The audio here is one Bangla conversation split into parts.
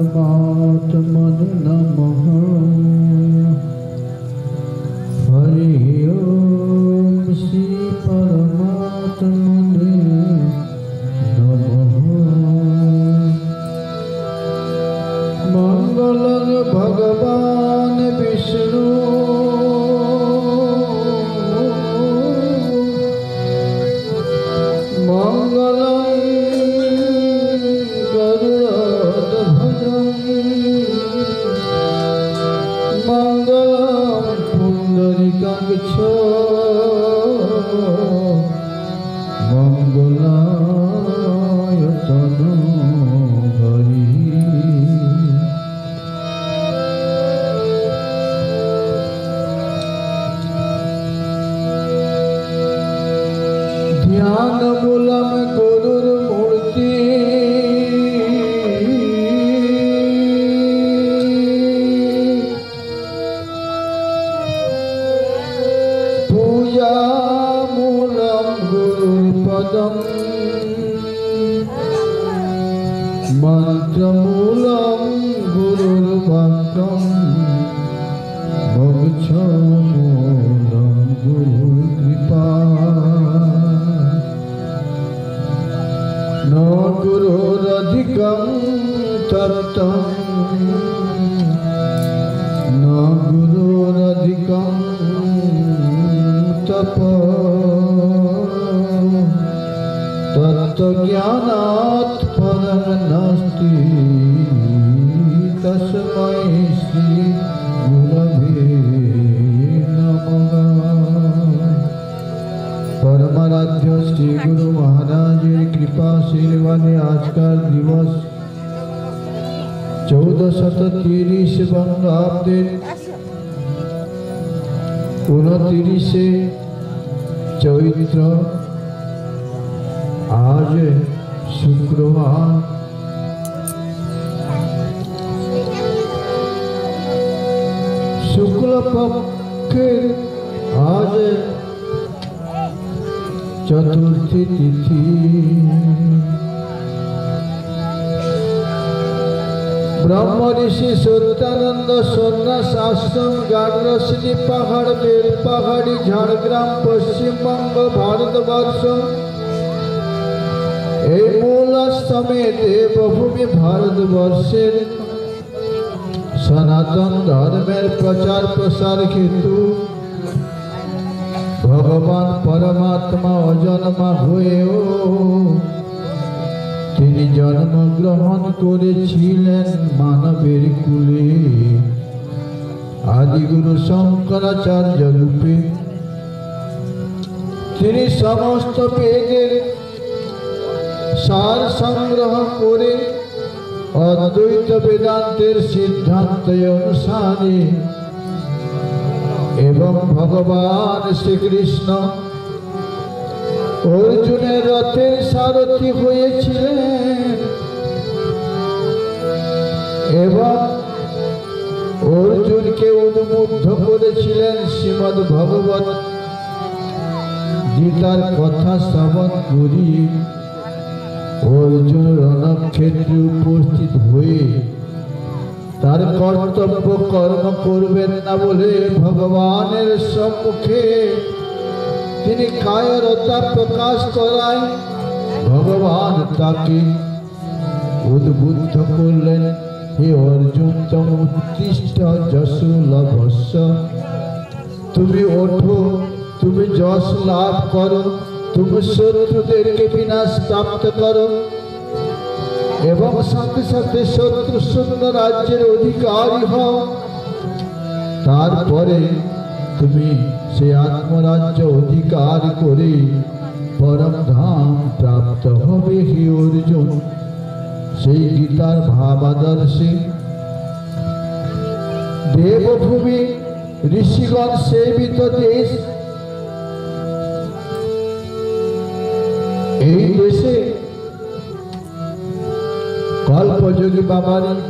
परमात्मने नमः। हरि ओम श्री परमात्मने नमः। मंगलं भगवान विष्णु मंगलं गरुड़ध्वज मंगलं पुंडरीकाक्ष मंगलाय तनु हरि। ध्यान मूलम गुरुर्मूर्ति पूजा मूलम गुरुपदम मंत्र मूलम गुरुर्वाक्यम मोक्ष मूलम गुरुकृपा। न गुरुरधिकं तप्तं न गुरुरधिकं तप तत्त्वज्ञानात् परं नास्ति तस्मै श्री गुरवे नमः। परमाराध्य श्री गुरु महाराज कृपा आशीर्वादे आज का दिवस 1430 बंगाब्दे 29 चैत्र आज शुक्रवार शुक्ल पक्षे आज चतुर्थी तिथि। ब्रह्म ऋषि सत्यानंद सन्यास आश्रम गाढ़रश्री पहाड़ बेल पहाड़ी झाड़ग्राम पश्चिम बंग भारतवर्ष এই মূল আশ্রমে দেবভূমি ভারতবর্ষের সনাতন ধর্মের প্রচার প্রসার হেতু ভগবান পরমাত্মা অজন্মা হয়েও তিনি জন্মগ্রহণ করেছিলেন মানবের কুলে আদিগুরু শঙ্করাচার্য রূপে। তিনি সমস্ত বেদের সার সংগ্রহ করে অদ্বৈত বেদান্তের সিদ্ধান্ত অনুসারে এবং ভগবান শ্রীকৃষ্ণ অর্জুনের রথের সারথি হয়েছিলেন এবং অর্জুনকে উন্মুগ্ধ করেছিলেন শ্রীমদ্ ভগবত গীতার কথা শ্রবণ করি। অর্জুন রণক্ষেত্রে উপস্থিত হয়ে তার কর্তব্য কর্ম করবেন না বলে ভগবানের সম্মুখে তিনি কায়রতা প্রকাশ করায় ভগবান তাকে উদ্বুদ্ধ করলেন, হে অর্জুন তম উত্তিষ্ঠ যশো লভস্য, তুমি ওঠো, তুমি যশ লাভ করো, তুমি শত্রুদেরকে বিনাশ প্রাপ্ত করো এবং সাথে সাথে শত্রু শূন্য রাজ্যের অধিকারী হও। তারপরে তুমি সেই আত্মরাজ্য অধিকার করে পরম ধাম প্রাপ্ত হবে। হে অর্জুন, সেই গীতার ভাব আদর্শে দেবভূমি ঋষিগণ সেবিত দেশ, এই দেশে কল্পযোগী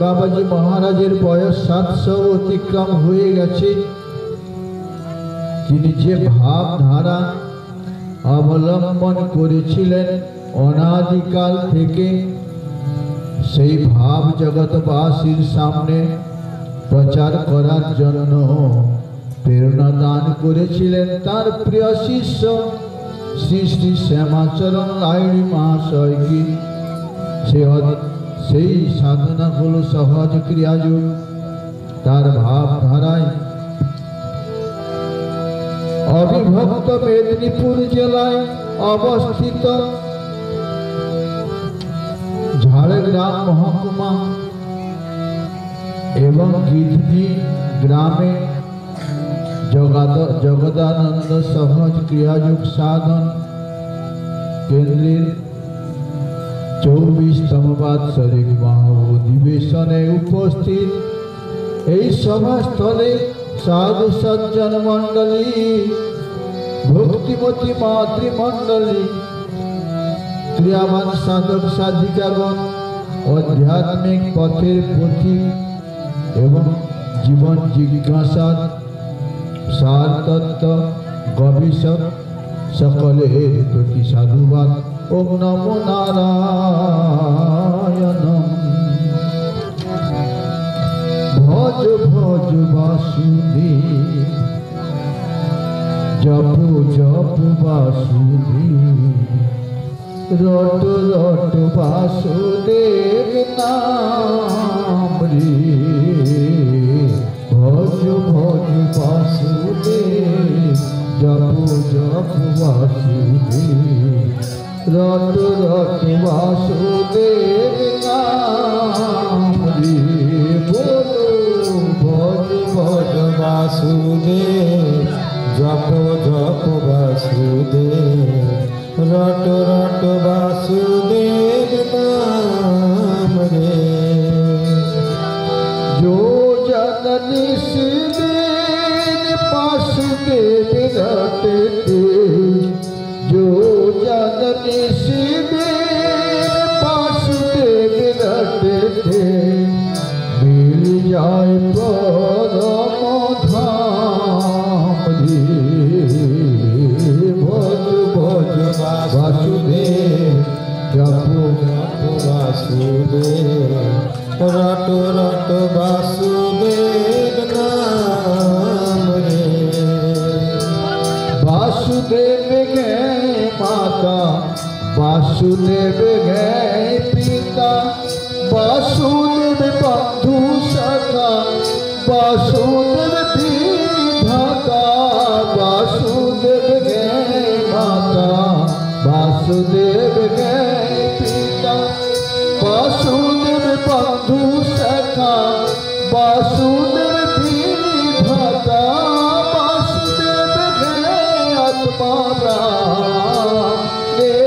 বাবাজি মহারাজের বয়স 700 অতিক্রম হয়ে গেছে। তিনি যে ভাবধারা অবলম্বন করেছিলেন অনাদিকাল থেকে, সেই ভাব জগৎবাসীর সামনে প্রচার করার জন্য প্রেরণা দান করেছিলেন তার প্রিয় শিষ্য শ্রী শ্রী শ্যামাচরণ লাহিড়ী মহাশয়কে। সেই সাধনা হলো সহজ ক্রিয়াযোগ। তার ভাবধারায় অবিভক্ত মেদিনীপুর জেলায় অবস্থিত ঝাড়গ্রাম মহকুমা এবং গিধি গ্রামে জগদানন্দ সহজ ক্রিয়াযোগ সাধন কেন্দ্রের 24তম বাৎসরিক মহাঅধিবেশনে উপস্থিত এই সভাস্থলে সাধু সজ্জন মণ্ডলী, ভক্তিমতী মাতৃমণ্ডলী, ক্রিয়াবান সাধক সাধিকাগণ, আধ্যাত্মিক পথের পথিক এবং জীবন জিজ্ঞাসার সারতত্ত্ব গবেষক সকলের প্রতি সাধুবাদ। ওম নমো নারায়ণম। ভজ ভজ বাসুদেব, জপ জপ বাসুদেব, রট রট বাসুদেব নাম রে। ভজ ভজ বাসুদেব, জপ জপ বাসুদেব, রট রট বাসুদেব নাম রে। বলো ভজ ভজ বাসুদেব, জপ জপ বাসুদেব, রট রট বাসুদেব নাম রে। जो जननी सिदेन वासुदेव रटते, जो जननी सिदेन वासुदेव रटते, मिल जाए परम धाम रे। भज भज वासुदेव, जप जप वासुदेव, रट रट वासुदेव नाम रे। वासुदेव गए माता, वासुदेव गए पिता, वासुदेव बंधु सखा, वासुदेव विधाता। वासुदेव गए माता, वासुदेव गए पिता, वासुदेव बंधु सखा, वासुदेव विधाता। वासुदेव गए आत्मा राम रे,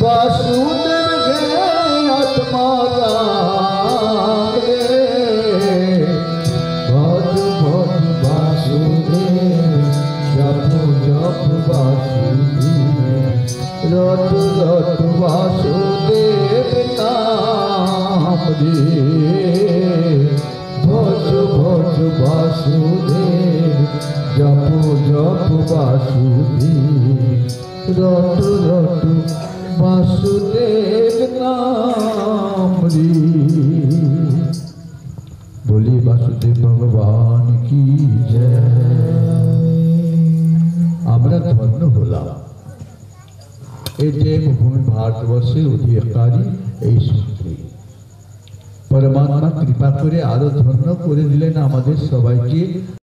वासुदेव गए आत्मा राम रे। भज भज वासुदेव, जप जप वासुदेव, रट रट वासुदेव नाम रे। भज भज वासुदेव, जप जप वासुदेव, रट रट वासुदेव नाम रे। बोली वासुदेव भगवान की जय। আমরা ধন্য হলাম এই দেবভূমি ভারতবর্ষের অধিকারী এই সূত্রে। পরমাত্মা কৃপা করে আরো ধন্য করে দিলেন আমাদের সবাইকে।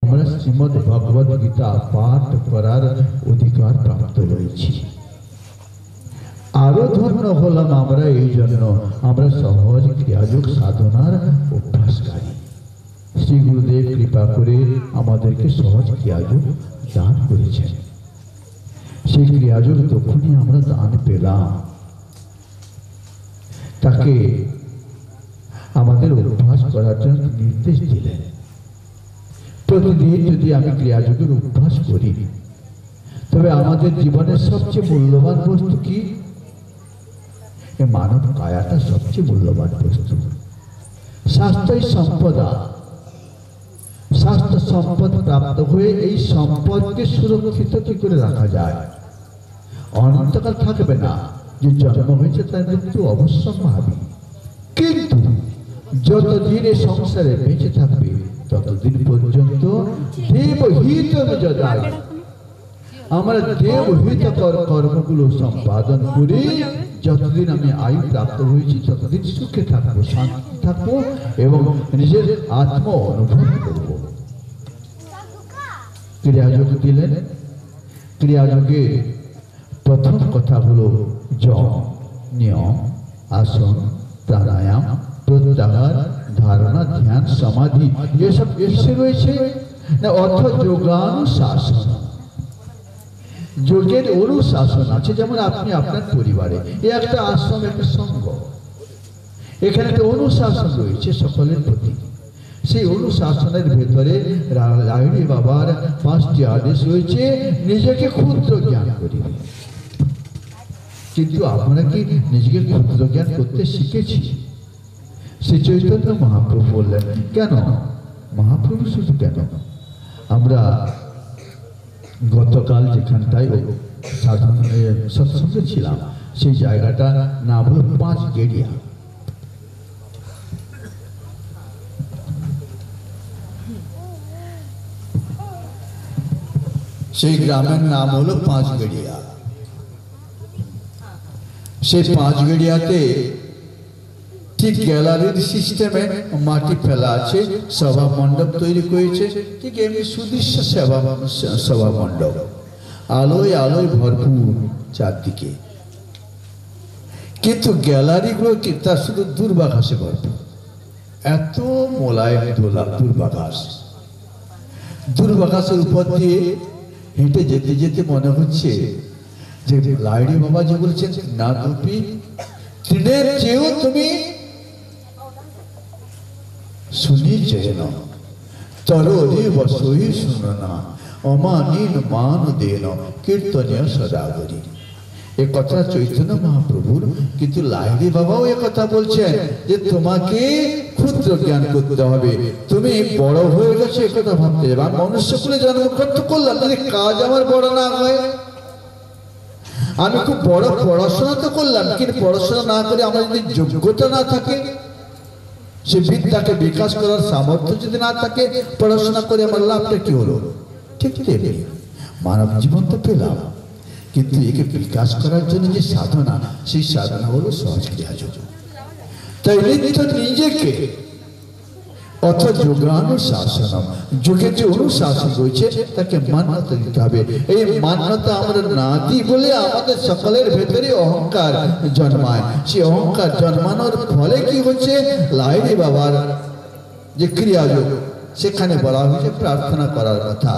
আমরা শ্রীমদ ভগবদ গীতা পাঠ করার অধিকার প্রাপ্ত হয়েছি। আরো ধন্য হলাম আমরা এই জন্য আমরা সহজ ক্রিয়াযোগ সাধনার অভ্যাসকারী। শ্রী গুরুদেব কৃপা করে আমাদেরকে সহজ ক্রিয়াযোগ দান করেছেন। সেই ক্রিয়াযোগ তখনই আমরা দান পেলাম, তাকে আমাদের অভ্যাস করার জন্য নির্দেশ দিলেন। প্রতিদিন যদি আমি ক্রিয়াযোগের অভ্যাস করি তবে আমাদের জীবনের সবচেয়ে মূল্যবান বস্তু কি? এই মানব কায়াটা সবচেয়ে মূল্যবান বস্তু। স্বাস্থ্যই সম্পদা। স্বাস্থ্য সম্পদ প্রাপ্ত হয়ে এই সম্পদকে সুরক্ষিত কি করে রাখা যায়? অনন্তকাল থাকবে না, যে জন্ম হয়েছে তার মৃত্যু অবশ্যম্ভাবী, কিন্তু যতদিন এই সংসারে বেঁচে থাকবে ততদিন পর্যন্ত দেবহিত যদায় আমরা দেবহিত কর্মগুলো সম্পাদন করে যতদিন আমি আয়ু প্রাপ্ত হয়েছি ততদিন সুখে থাকবো, শান্তি থাকবো এবং নিজের আত্ম অনুভব করবো। ক্রিয়াযোগ দিলেন। ক্রিয়াযোগে প্রথম কথা হলো যম, নিয়ম, আসন, প্রাণায়াম, প্রত্যাহার, ধারণা, ধ্যান, সমাধি এসব এসে রয়েছে না অর্থ যোগানুশাসন। যোগের অনুশাসন আছে, যেমন আপনি আপনার পরিবারে এই একটা আশ্রম, একটা সঙ্গ, এখানে একটা অনুশাসন রয়েছে সকলের প্রতি। সেই অনুশাসনের ভেতরে লাহিড়ী বাবার 5টি আদেশ রয়েছে। নিজেকে ক্ষুদ্র জ্ঞান করিবে, কিন্তু আমরা কি নিজেকে ক্ষুদ্র জ্ঞান করতে শিখেছি? শ্রী চৈতন্য মহাপ্রভু বললেন কেন? মহাপ্রভু শুধু কেন, আমরা গতকাল যেখানটায় সৎসঙ্গে ছিলাম সেই জায়গাটা নাম হলো 5 গেড়িয়া। সেই গ্রামের নাম হলো 5 গেড়িয়া। সেই 5 গেড়িয়াতে ঠিক গ্যালারির সিস্টেমে মাটি ফেলা আছে, সভা মণ্ডপ তৈরি করেছে, ঠিক এমনি সুদৃশ্য সভা মণ্ডপ, আলোয় আলোয় ভরপুর চারদিকে। কিন্তু গ্যালারিগুলো কি তার শুধু দুর্বাঘাসে ভরপুর, এত মোলায়েম দুর্বাঘাস। দুর্বাঘাসের উপর দিয়ে হেঁটে যেতে যেতে মনে হচ্ছে যে লাহিড়ী বাবা যে বলছেন না গোপী তৃণের চেয়েও তুমি শুনি যেন তরোরি বসই শুনো না অমানীন মান দেন কীর্তনীয় সদাগরী। এ কথা চৈতন্য মহাপ্রভুর, কিন্তু লাহিড়ী বাবাও এ কথা বলছেন যে তোমাকে ক্ষুদ্র জ্ঞান করতে হবে, তুমি বড় হয়ে গেছো এ কথা ভাবতে যাবে। আমি মনুষ্যকুলে জন্মগ্রহণ করলাম, যদি কাজ আমার বড় না হয়, আমি খুব বড় পড়াশোনা তো করলাম, কিন্তু পড়াশোনা না করে আমার যদি যোগ্যতা না থাকে, সে বিদ্যাকে বিকাশ করার সামর্থ্য যদি না থাকে, পড়াশোনা করে আমার লাভটা কি হলো? ঠিক তেমনি মানব জীবন তো পেলাম, কিন্তু একে বিকাশ করার জন্য যে সাধনা, সেই সাধনা হলো সহজ ক্রিয়াযোগ। তাই নিত্য নিজেকে অর্থ যোগানুশাসন, যোগের যে অনুশাসন রয়েছে তাকে মান্যতা দিতে হবে। এই মান্যতা আমরা না দিই বলে আমাদের সকলের ভেতরে অহংকার জন্মায়। সেই অহংকার জন্মানোর ফলে কি হচ্ছে, লাহিড়ী বাবার যে ক্রিয়াযোগ সেখানে বলা হয়েছে প্রার্থনা করার কথা।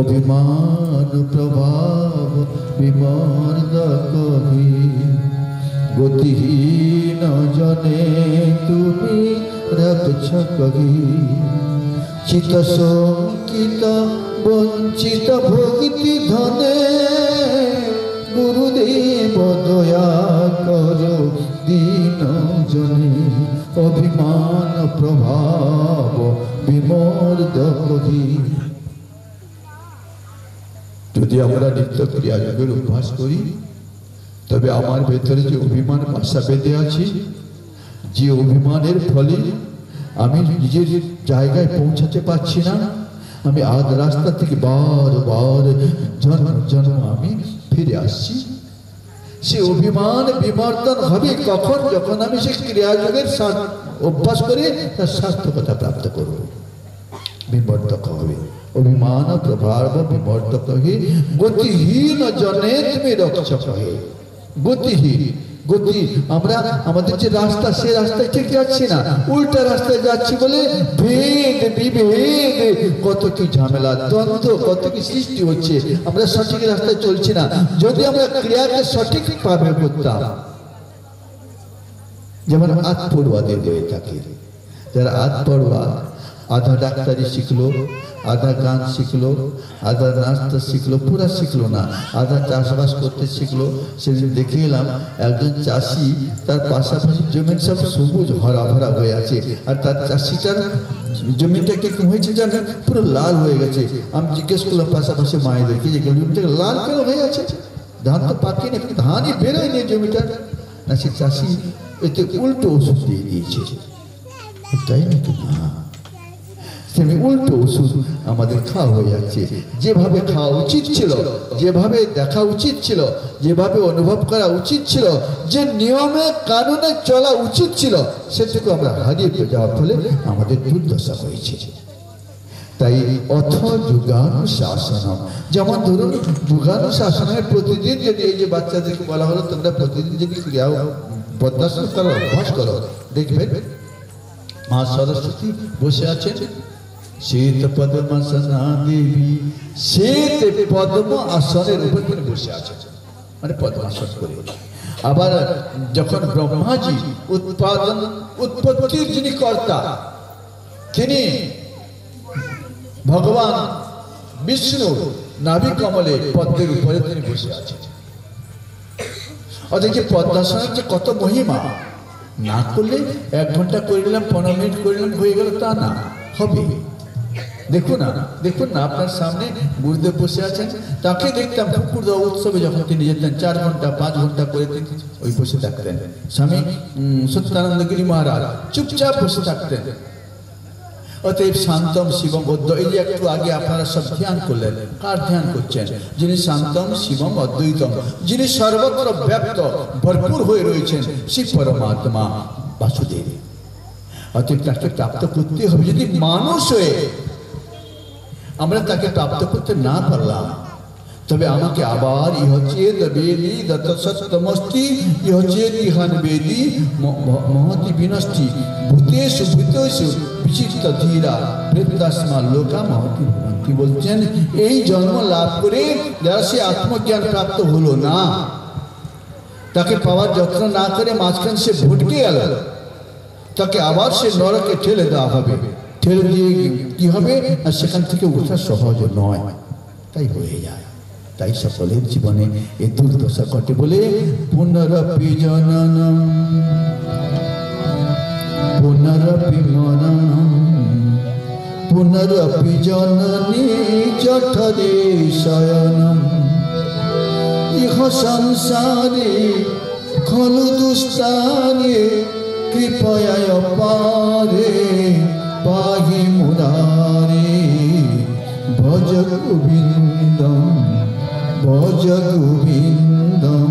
অভিমান প্রভাব বিমর্দ কবি গতিহীন জনে তুমি রক্ষ কবি চিত শঙ্কিত বঞ্চিত ভক্তি ধনে গুরুদেব দয়া করো দীন জনে অভিমান প্রভাব বিমর্দ কবি। যদি আমরা নিত্য ক্রিয়াযোগের অভ্যাস করি, তবে আমার ভেতরে যে অভিমান বাসা বেঁধে আছে, যে অভিমানের ফলে আমি নিজের জায়গায় পৌঁছাতে পারছি না, আমি আধ রাস্তা থেকে বারবার জন্ম জন্ম আমি ফিরে আসছি, সে অভিমান বিমর্দন হবে কখন? যখন আমি সেই ক্রিয়াযোগের অভ্যাস করে তার সার্থকতা প্রাপ্ত করব। বিমর্দক হবে, অভিমান প্রভাব বিমর্দক হে গতিহীন জনে তুমি রক্ষক হে। গতিহীন, গতি আমরা আমাদের যে রাস্তা, সে রাস্তায় ঠিক যাচ্ছি না, উল্টা রাস্তায় যাচ্ছি বলে ভেদ বিভেদ, কত কি ঝামেলা দ্বন্দ্ব, কত কি সৃষ্টি হচ্ছে, আমরা সঠিক রাস্তায় চলছি না। যদি আমরা ক্রিয়াকে সঠিক ভাবে করতাম, যেমন আধ পড়ুয়াদের হয়ে থাকে, যারা আধ পড়ুয়া আধা ডাক্তারি শিখলো, আধা গান শিখলো, আধা নাচতে শিখলো, পুরা শিখলো না, আধা চাষবাস করতে শিখলো। সেদিন দেখে এলাম একজন চাষি, তার পাশাপাশি জমিন সব সবুজ হরা ভরা হয়ে আছে, আর তার চাষিটার জমিটা কি হয়েছে জানেন, পুরো লাল হয়ে গেছে। আমি জিজ্ঞেস করলাম পাশাপাশি মায়েদেরকে যে জমিটা লাল কেন হয়ে আছে, ধান তো পাকে না, কিন্তু ধানই বেরোয় নিয়ে জমিটা না, সে চাষি এতে উল্টো ওষুধ দিয়ে দিয়েছে, তাই নাকি? না, তেমনি উল্টো ওষুধ আমাদের খাওয়া হয়ে যাচ্ছে। যেভাবে খাওয়া উচিত ছিল, যেভাবে দেখা উচিত ছিল, যেভাবে অনুভব করা উচিত ছিল, যে নিয়মে কানুনে চলা উচিত ছিল, সেটুকু আমরা হারিয়ে যাওয়ার ফলে আমাদের দুর্দশা হয়েছে। তাই অথ যুগানুশাসনম, যেমন ধরুন যুগানুশাসনের প্রতিদিন যদি এই যে বাচ্চাদেরকে বলা হলো তোমরা প্রতিদিন যদি ক্রিয়া পদ্মাসন করো, অভ্যাস করো, দেখবেন মা সরস্বতী বসে আছেন শ্বেত পদ্মাসনা দেবী, শ্বেত পদ্ম আসনের উপর তিনি বসে আছেন, মানে পদ্মাসন করে। আবার যখন ব্রহ্মাজি উৎপত্তির যিনি কর্তা, তিনি ভগবান বিষ্ণু নাভি কমলে পদ্মের উপরে তিনি বসে আছেন। অথচ পদ্মাসনের যে কত মহিমা, না করলে 1 ঘন্টা করে নিলাম, 15 মিনিট করে নিলাম, হয়ে গেল, তা না, হবে। দেখুন না, দেখুন না, আপনার সামনে গুরুদেব বসে আছেন, তাকে দেখতাম ঠাকুর দেওয়া উৎসবে যখন তিনি যেতেন 4 ঘন্টা 5 ঘন্টা করে ওই বসে থাকতেন। স্বামী সত্যানন্দগিরি মহারাজ চুপচাপ বসে থাকতেন। অতএব শান্তম শিবম অদ্বৈত, এই যে একটু আগে আপনারা সব ধ্যান করলেন, কার ধ্যান করছেন? যিনি শান্তম শিবম অদ্বৈতম, যিনি সর্বত্র ব্যাপ্ত ভরপুর হয়ে রয়েছেন, সেই পরমাত্মা বাসুদেব। অতএব তাকে প্রাপ্ত করতে হবে। যদি মানুষ হয়ে আমরা তাকে প্রাপ্ত করতে না পারলাম, তবে আমাকে আবার ইহচেদ বেদি দত্ত সত্যমস্তি, ইহচেদ ইহান বেদি মহতি বিনষ্টি, ভূতেষু ভূতেষু বিচিত্র ধীরা প্রেতাসমা লোকা মহতি ভবন্তি। বলছেন এই জন্ম লাভ করে যারা সে আত্মজ্ঞান প্রাপ্ত হলো না, তাকে পাওয়ার যত্ন না করে মাঝখানে সে ভটকে গেল, তাকে আবার সে নরকে ঠেলে দেওয়া হবে। ঠেলে দিয়ে কি হবে? আর সেখান থেকে ওঠা সহজ নয়, তাই হয়ে যায়। তাই সকলের জীবনে এই দুর্দশা ঘটে বলে পুনরপি জননম পুনরপি মরণম পুনরপি জননী জঠরে শয়নম ইহ সংসারে খলু দুস্তারে কৃপয়ায় পারে পাহি মুরারে ভজ গোবিন্দম ভজ গোবিন্দম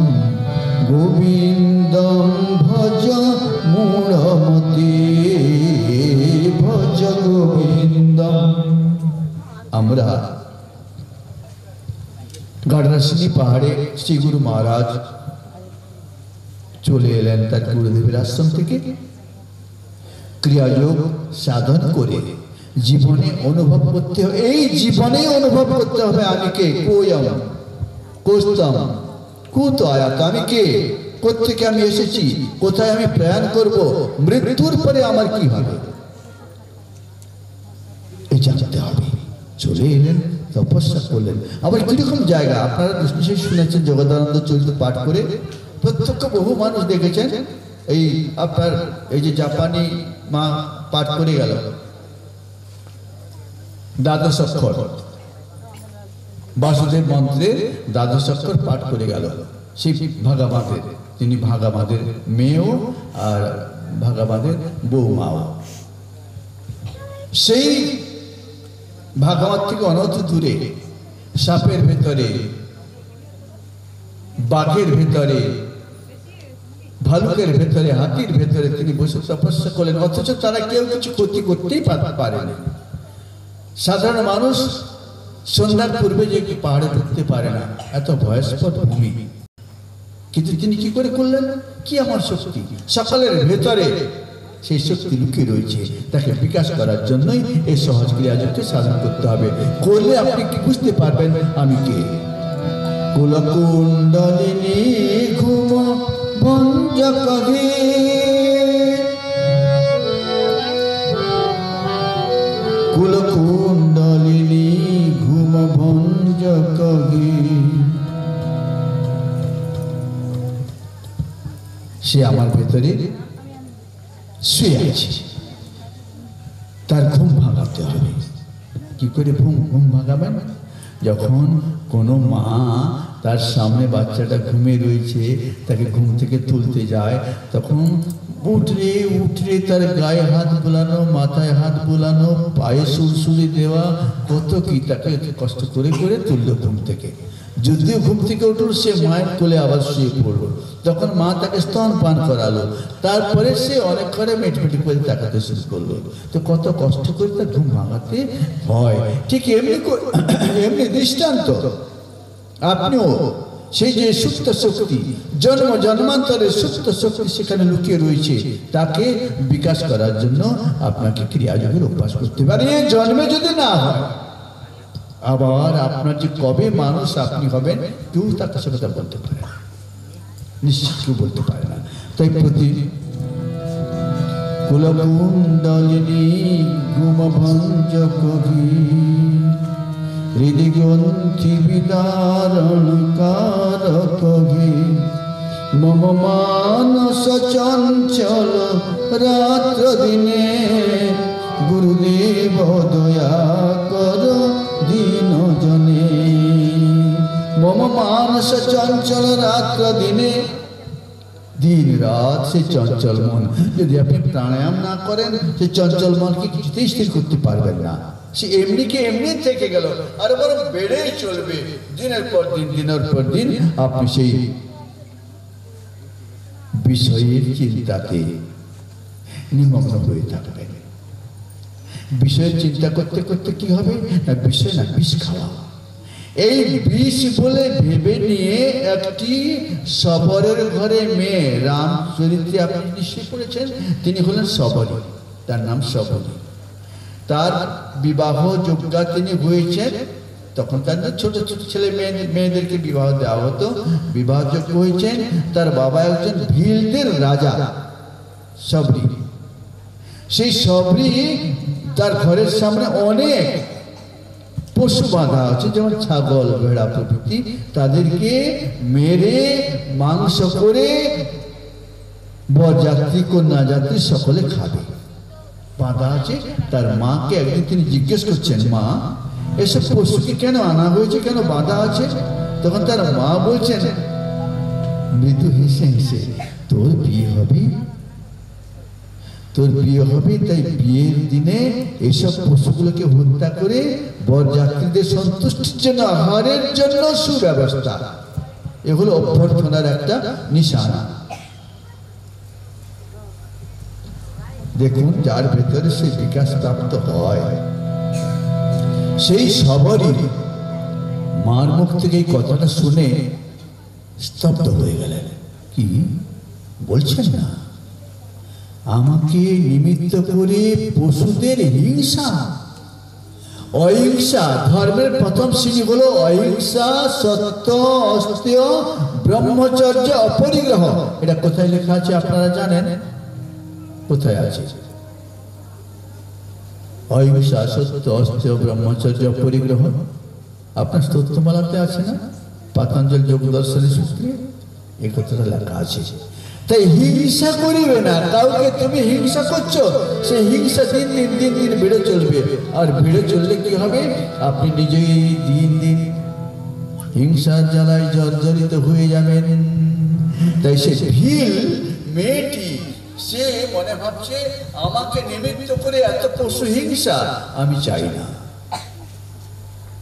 গোবিন্দম ভজ মূঢ়মতি ভজ গোবিন্দম। আমরা গাড়রাসিনী পাহাড়ে শ্রী গুরু মহারাজ চলে এলেন তার গুরুদেবের আশ্রম থেকে। ক্রিয়াযোগ সাধন করে জীবনে অনুভব করতে হবে, এই জীবনে অনুভব করতে হবে আমি কে, কোয়ম কোস্তম কুত আয়াত, আমি কে, কোত্থেকে আমি এসেছি, কোথায় আমি প্রয়াণ করব, মৃত্যুর পরে আমার কি হবে, এই জানতে হবে। চলে এলেন, তপস্যা করলেন। আবার কিরকম জায়গা আপনারা নিশ্চয়ই শুনেছেন, জগদানন্দ চরিত পাঠ করে প্রত্যক্ষ বহু মানুষ দেখেছেন। এই আপনার এই যে জাপানি মা পাঠ করে গেল দ্বাদশ অক্ষর, বাসুদেব মন্ত্রের দ্বাদশ অক্ষর পাঠ করে গেল সেই ভাগাবাদের, তিনি ভাগাবাদের মেয়েও আর ভাগাবাদের বৌমাও। সেই ভাগাবাদ থেকে অনন্ত দূরে সাপের ভেতরে, বাঘের ভেতরে, ভালুকের ভেতরে, হাতির ভেতরে তিনি বসে তপস্যা করলেন। অথচ তারা কেউ কিছু ক্ষতি করতেই পারেনি। সাধারণ মানুষ সন্ধ্যার পূর্বে যে পাহাড়ে উঠতে পারে না, এত ভয়স্পদ ভূমি, কিন্তু তিনি কি করে করলেন? কি আমার শক্তি, সকলের ভেতরে সেই শক্তি লুকিয়ে রয়েছে, তাকে বিকাশ করার জন্যই এই সহজ ক্রিয়াযোগকে সাধন করতে হবে। করলে আপনি কি বুঝতে পারবেন আমি কে। কুলকুণ্ডলিনী ঘুম ভঞ্জকগে কুলকুণ্ডলিনী ঘুম ভঞ্জকগে, সে আমার ভেতরে শুয়ে আছে, তার ঘুম ভাঙাতে হবে। কি করে ঘুম ভাঙাবেন? যখন কোনো মা তার সামনে বাচ্চাটা ঘুমিয়ে রয়েছে, তাকে ঘুম থেকে তুলতে যায়, তখন উঠরে উঠরে তার গায়ে হাত বোলানো, মাথায় হাত বোলানো, পায়ে সুরসুরি দেওয়া, কত কি, তাকে কষ্ট করে করে তুললো ঘুম থেকে। যদিও ঘুম থেকে উঠল, সে মায়ের কোলে আবার শুয়ে পড়লো। তখন মা তাকে স্তন পান করালো, তারপরে সে অনেক ঘরে মেটমেটি করে তাকাতে শুরু করলো। তো কত কষ্ট করে তার ঘুম ভাঙাতে হয়। ঠিক এমনি দৃষ্টান্ত আপনিও সেই যে সুপ্ত শক্তি, জন্ম জন্মান্তরের সুপ্ত শক্তি সেখানে লুকিয়ে রয়েছে, তাকে বিকাশ করার জন্য আপনাকে ক্রিয়াযোগের অভ্যাস করতে পারে। এই জন্মে যদি না হয়, আবার আপনার যে কবে মানুষ আপনি হবেন, কেউ তার কাছে কথা বলতে পারে না, নিশ্চিত কেউ বলতে পারে না। তাই প্রতি কুলকুণ্ডলিনী গুমভঞ্জ কবি হৃদিগ্রন্থি বিদারণ কারকবি মম মানস চঞ্চল রাত্র দিনে গুরুদেব দয়া কর দীন জনে। মম মানস চঞ্চল রাত্র দিনে, দিন রাত সে চঞ্চল মন, যদি আপনি প্রাণায়াম না করেন, সে চঞ্চল মনকে কিছুতেই স্থির করতে পারবেন না। সে এমনিকে এমনি থেকে গেল, আর বরং বেড়েই চলবে। দিনের পর দিন, দিনের পর দিন আপনি সেই বিষয়ের চিন্তাতে নিমগ্ন হয়ে থাকবেন। বিষয়ের চিন্তা করতে করতে কি হবে না, বিষয় না বিষ খাওয়া। এই বিষ বলে ভেবে নিয়ে একটি শবরের ঘরে মেয়ে, রাম চরিত্রে আপনি নিশ্চয় পড়েছেন, তিনি হলেন শবরী, তার নাম শবরী। তার বিবাহ যোগ্যা তিনি হয়েছেন, তখন তার ছোট ছোট ছেলে মেয়েদেরকে বিবাহ দেওয়া হতো, বিবাহযোগ্য হয়েছেন। তার বাবা একজন ভিলদের রাজা শবরী। সেই শবরী তার ঘরের সামনে অনেক পশু বাঁধা আছে, যেমন ছাগল, ভেড়া প্রভৃতি, তাদেরকে মেরে মাংস করে বরযাত্রী, কন্যা যাত্রী সকলে খাবে, বাঁধা আছে। তার মাকে একদিন তিনি জিজ্ঞেস করছেন, মা এসব পশুকে কেন আনা হয়েছে, কেন বাঁধা আছে? তখন তার মা বলছেন মৃদু হেসে হেসে, তোর বিয়ে হবে, তোর বিয়ে হবে, তাই বিয়ের দিনে এসব পশুগুলোকে হত্যা করে বরযাত্রীদের সন্তুষ্টির জন্য, আহারের জন্য সুব্যবস্থা, এগুলো অভ্যর্থনার একটা নিশানা। দেখুন, যার ভেতরে সেই বিকাশ প্রাপ্ত হয়, সেই সবরই মার মুখ থেকে এই কথাটা শুনে স্তব্ধ হয়ে গেলেন। কি বলছেন না, আমাকে নিমিত্ত করে পশুদের হিংসা, অহিংসা। ধর্মের প্রথম শ্রেণী হলো অহিংসা, সত্য, অস্তেয়, ব্রহ্মচর্য, অপরিগ্রহ। এটা কোথায় লেখা আছে আপনারা জানেন? কোথায় আছে? অহিংসা, সত্য, অস্তেয়, ব্রহ্মচর্য, অপরিগ্রহ আপনার স্তোত্রমালাতে আছে না? পাতঞ্জল যোগ দর্শনী সূত্রে এই কথাটা লেখা আছে। তাই হিংসা করিবে না। কাউকে তুমি হিংসা করছো, সেই হিংসা দিন দিন দিন দিন বেড়ে চলবে। আর বেড়ে চললে কি হবে? আপনি নিজেই দিন দিন হিংসার জ্বালায় জর্জরিত হয়ে যাবেন। তাই সে ভিল মেয়েটি, সে মনে ভাবছে আমাকে নিমিত্ত করে এত পশু হিংসা আমি চাই না।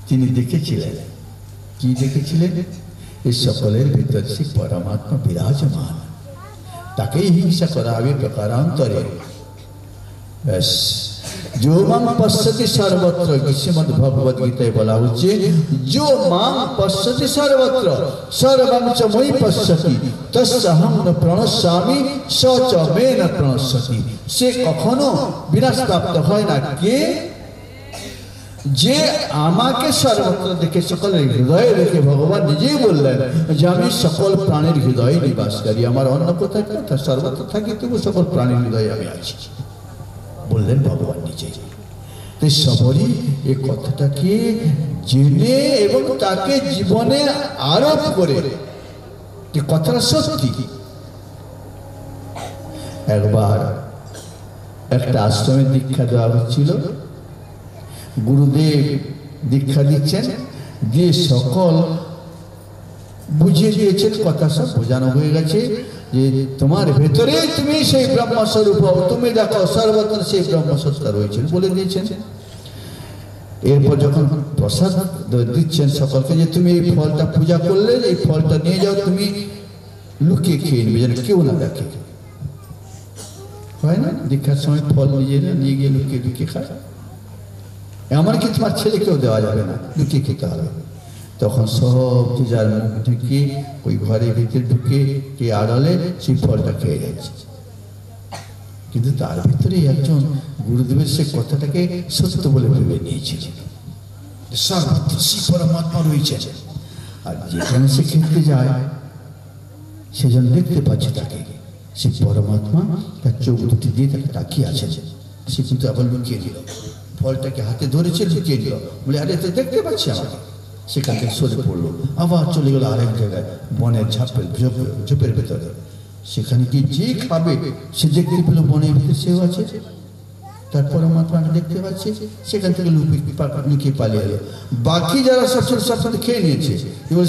তিনি দেখেছিলেন, কি দেখেছিলেন? এই সকলের ভিতর সে পরমাত্মা বিরাজমান, তাকেই হিংসা করা হবে প্রকারান্তরে। ব্যাস, जो मां पश्यति सर्वत्र, श्रीमद् भगवद गीताয় বলা হচ্ছে, जो मां पश्यति सर्वत्र सर्वं च मयि पश्यति तस्सहं न प्रणश्यामि स च मे न प्रणश्यति। সে কখনো বিনাশ প্রাপ্ত হয় না। কে? যে আমাকে সর্বত্র দেখে, সকলের হৃদয়ে রেখে। ভগবান নিজেই বললেন যে আমি সকল প্রাণীর হৃদয়ে নিবাসকারী। আমার অন্য কোথায় কথা, সর্বত্র থাকি, তবু সকল প্রাণীর হৃদয়ে আমি আছি, বললেন ভগবান নিজেই। তাই সবরই এই কথাটাকে জেনে এবং তাকে জীবনে আরোপ করে, যে কথাটা সত্যি। একবার একটা আশ্রমে দীক্ষা দেওয়া হচ্ছিল, গুরুদেব দীক্ষা দিচ্ছেন, দিয়ে সকল বুঝিয়ে দিয়েছেন, কথা সব বোঝানো হয়ে গেছে যে তোমার ভেতরে তুমি সেই ব্রহ্মস্বরূপ হও, তুমি দেখো সর্বত্র সেই ব্রহ্মসত্তা রয়েছে বলে দিয়েছেন। এরপর যখন প্রসাদ দিচ্ছেন সকলকে যে তুমি এই ফলটা পূজা করলে, এই ফলটা নিয়ে যাও, তুমি লুকিয়ে খেয়ে নেবে যেন কেউ না দেখে। হয় না দীক্ষার সময় ফল নিজেরা নিয়ে গিয়ে লুকিয়ে লুকিয়ে খায়, এমনকি তোমার ছেলেকেও দেওয়া যাবে না, লুকিয়ে খেতে হবে। তখন সব যে যার মুখ ঢুকিয়ে ওই ঘরের ভিতরে ঢুকে কে আড়ালে সেই ফলটা খেয়ে যাচ্ছে। কিন্তু তার ভিতরে একজন গুরুদেবের সে কথাটাকে সত্য বলে ভেবে নিয়েছিল, সর্বত্র সেই পরমাত্মা রয়েছে। আর যেখানে সে খেতে যায় সেজন দেখতে পাচ্ছে তাকে, সে পরমাত্মা তার চোখ দুটি দিয়ে তাকে তাকিয়ে আছে। সে কিন্তু আবার লুকিয়ে দিল, ফলটাকে হাতে ধরেছে, লুকিয়ে দিল, বলে আরে তো দেখতে পাচ্ছি আমাকে। সেখান থেকে সরে পড়লো, আবার চলে গেল আরেক জায়গায়, বনের ঝোপের ভেতরে। সেখানে কি যে খাবে সে দেখতে পেল বনের ভিতরে সেও আছে, তার পরমাত্মাকে দেখতে পাচ্ছে। সেখান থেকে লুকিয়ে পালিয়ে এলো। বাকি যারা সব ছিল সব সাথে খেয়ে নিয়েছে,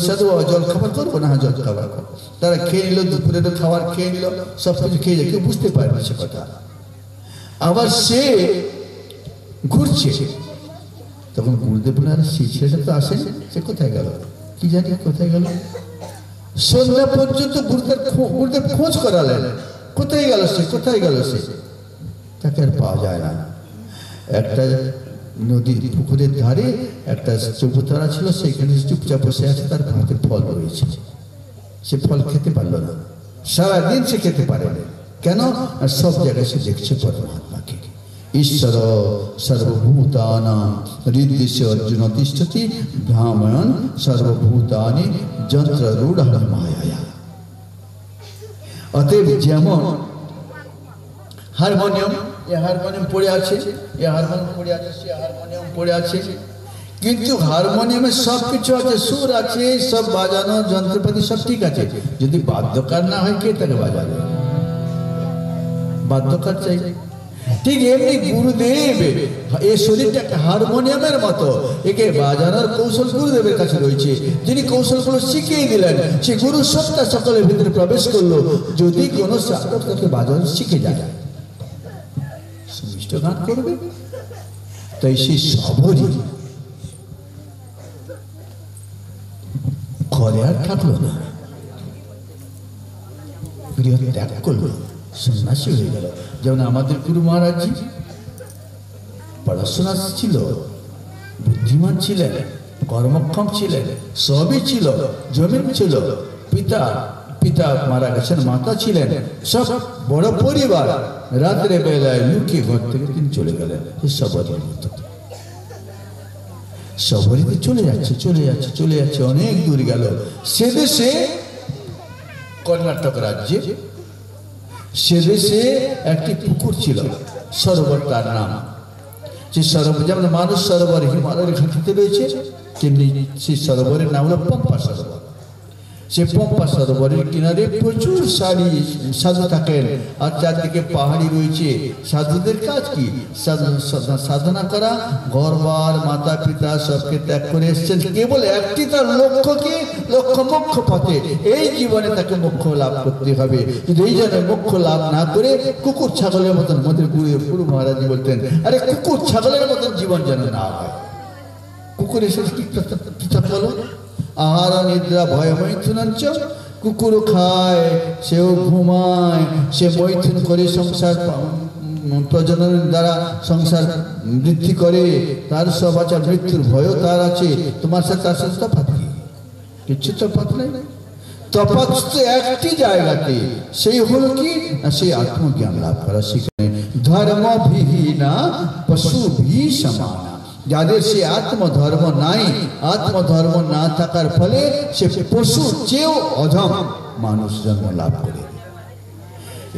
সাধু জল খাবার করবো না, জল খাবার করবো, তারা খেয়ে নিল, দুপুরের খাবার খেয়ে নিল, সব কিছু খেয়ে যায়, কেউ বুঝতে পারে না সে কথা। আবার সে ঘুরছে, তখন গুরুদেব বলে আরে সেই ছেলেটা তো আসেনি, সে কোথায় গেল, কি জানি কোথায় গেল। সন্ধ্যা পর্যন্ত গুরুদেব খোঁজ করালেন, কোথায় গেল সে, কোথায় গেল সে, তাকে আর পাওয়া যায় না। একটা নদীর পুকুরের ধারে একটা চৌবুতরা ছিল, সেখানে চুপচাপ বসে আছে, তার হাতে ফল রয়েছে। সে ফল খেতে পারলো না, সারাদিন সে খেতে পারে না। কেন? আর সব জায়গায় সে দেখছে পরমাত্মাকে। ঈশ্বর সর্বভূতানাং হৃদয়স্য অর্জুন তিষ্ঠতি ভ্রাময়ন সর্বভূতানি যন্ত্ররূঢ় মায়া। অতএব যেমন হারমোনিয়াম, এ হারমোনিয়াম পড়ে আছে, এ হারমোনিয়াম পড়ে আছে, সে হারমোনিয়াম পড়ে আছে, কিন্তু হারমোনিয়ামে সব কিছু আছে, সুর আছে, সব বাজানো যন্ত্রপাতি সব ঠিক আছে। যদি বাদ্যকার না হয় কে তাকে বাজাবে? বাদ্যকার চাই। ঠিক এমনি গুরুদেব এই শরীরটা হারমোনিয়ামের মতো, একে বাজানোর কৌশল গুরুদেবের কাছে রয়েছে, যিনি কৌশলগুলো শিখিয়ে দিলেন। সে গুরু সত্তা সকলের ভিতরে প্রবেশ করলো। যদি কোনো সাধক তাকে বাজানো শিখে যায়, সুমিষ্ট গান করবে, তাই সেই সবরই ঘরে আর থাকলো না, গৃহ ত্যাগ করলো, সন্ন্যাসী হয়ে গেল। যেমন আমাদের গুরু মহারাজজি পড়াশোনা ছিল, বুদ্ধিমান ছিলেন, কর্মক্ষম ছিলেন, সবই ছিল, জমিন ছিল, পিতা মারা গেছেন, মাতা ছিলেন, সব বড় পরিবার। রাত্রে বেলায় লুকিয়ে ঘর থেকে তিনি চলে গেলেন সবরের মতো। সবরিতে চলে যাচ্ছে, চলে যাচ্ছে, চলে যাচ্ছে, অনেক দূর গেল। সে দেশে কর্ণাটক রাজ্যে, সে দেশে একটি পুকুর ছিল, সরোবর তার নাম। যে সরোবর যেমন মানুষ সরোবর হিমালয়ের ঘাটিতে রয়েছে, তেমনি সেই সরোবরের নাম হলো পম্পা সরোবর। সে পম্পা সরোবরের কিনারে প্রচুর সাধু থাকেন, আর চারদিকে পাহাড়ি রয়েছে। সাধুদের কাজ কি? সাধনা করা। ঘরবার মাতা পিতা সবকে ত্যাগ করে এসছেন, কেবল একটি তার লক্ষ্য কি? লক্ষ্য মোক্ষ পথে। এই জীবনে তাকে মোক্ষ লাভ করতে হবে। যদি এই জন্য মোক্ষ লাভ না করে কুকুর ছাগলের মতন, আমাদের গুরু মহারাজ বলতেন, আরে কুকুর ছাগলের মতন জীবন যেন না হয়। কুকুর এসে কি পৃথক বলো? আহার নিদ্রা ভয় মৈথুনাঞ্চ। কুকুর খায়, সেও ঘুমায়, সে মৈথুন করে সংসার প্রজননের দ্বারা সংসার বৃদ্ধি করে, তার সব আছে, মৃত্যুর ভয়ও তার আছে। তোমার সাথে তার সাথে তফাৎ কি? কিছু তফাৎ নেই। তফাৎ একটি জায়গাতে, সেই হলো কি না, সেই আত্মজ্ঞান লাভ করা। সেখানে ধর্মবিহীনা পশুভি সমানা। যাদের সে আত্মধর্ম নাই, আত্মধর্ম না থাকার ফলে সে পশু চেয়েও অধম মানুষ জন্ম লাভ করে।